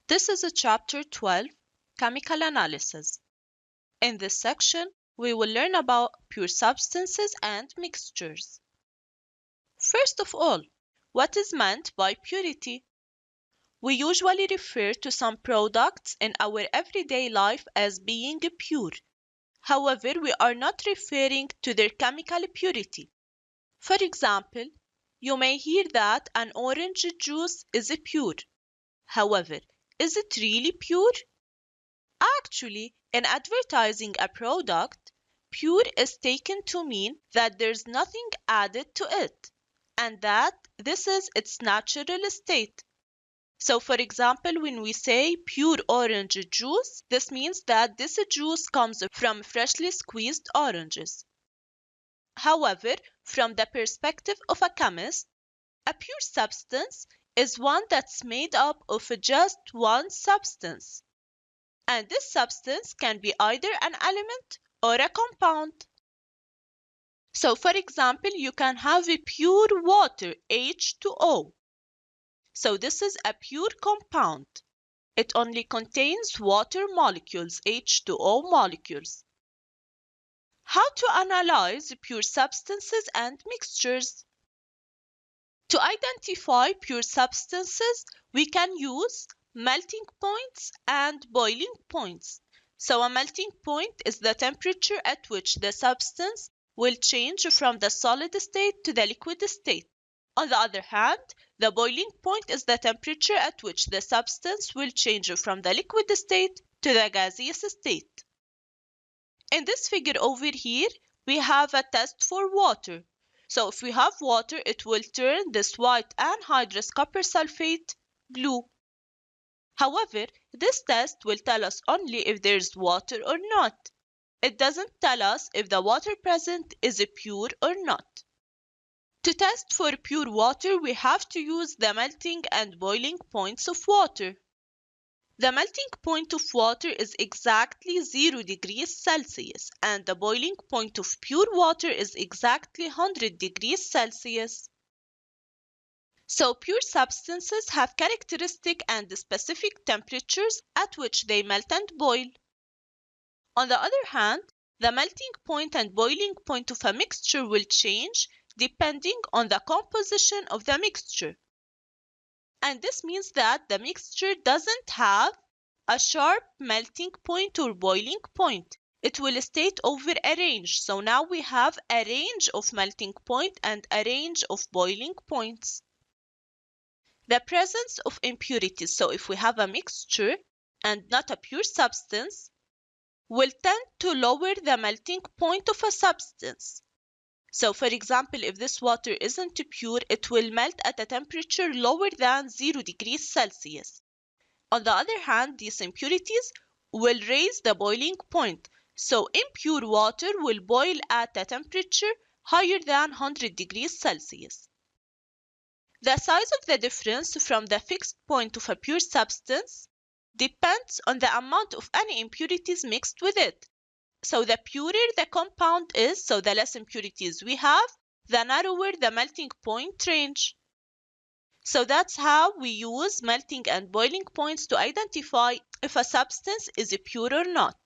This is a chapter 12, Chemical Analysis. In this section, we will learn about pure substances and mixtures. First of all, what is meant by purity? We usually refer to some products in our everyday life as being pure. However, we are not referring to their chemical purity. For example, you may hear that an orange juice is pure. However, is it really pure? Actually, in advertising a product, pure is taken to mean that there's nothing added to it, and that this is its natural state. So, for example, when we say pure orange juice, this means that this juice comes from freshly squeezed oranges. However, from the perspective of a chemist, a pure substance is one that's made up of just one substance. And this substance can be either an element or a compound. So, for example, you can have a pure water, H2O. So this is a pure compound. It only contains water molecules, H2O molecules. How to analyze pure substances and mixtures? To identify pure substances, we can use melting points and boiling points. So a melting point is the temperature at which the substance will change from the solid state to the liquid state. On the other hand, the boiling point is the temperature at which the substance will change from the liquid state to the gaseous state. In this figure over here, we have a test for water. So if we have water, it will turn this white anhydrous copper sulfate blue. However, this test will tell us only if there is water or not. It doesn't tell us if the water present is pure or not. To test for pure water, we have to use the melting and boiling points of water. The melting point of water is exactly 0 degrees Celsius, and the boiling point of pure water is exactly 100 degrees Celsius. So pure substances have characteristic and specific temperatures at which they melt and boil. On the other hand, the melting point and boiling point of a mixture will change depending on the composition of the mixture. And this means that the mixture doesn't have a sharp melting point or boiling point. It will state over a range. So now we have a range of melting point and a range of boiling points. The presence of impurities, so if we have a mixture and not a pure substance, will tend to lower the melting point of a substance. So, for example, if this water isn't pure, it will melt at a temperature lower than 0 degrees Celsius. On the other hand, these impurities will raise the boiling point. So, impure water will boil at a temperature higher than 100 degrees Celsius. The size of the difference from the fixed point of a pure substance depends on the amount of any impurities mixed with it. So the purer the compound is, so the less impurities we have, the narrower the melting point range. So that's how we use melting and boiling points to identify if a substance is pure or not.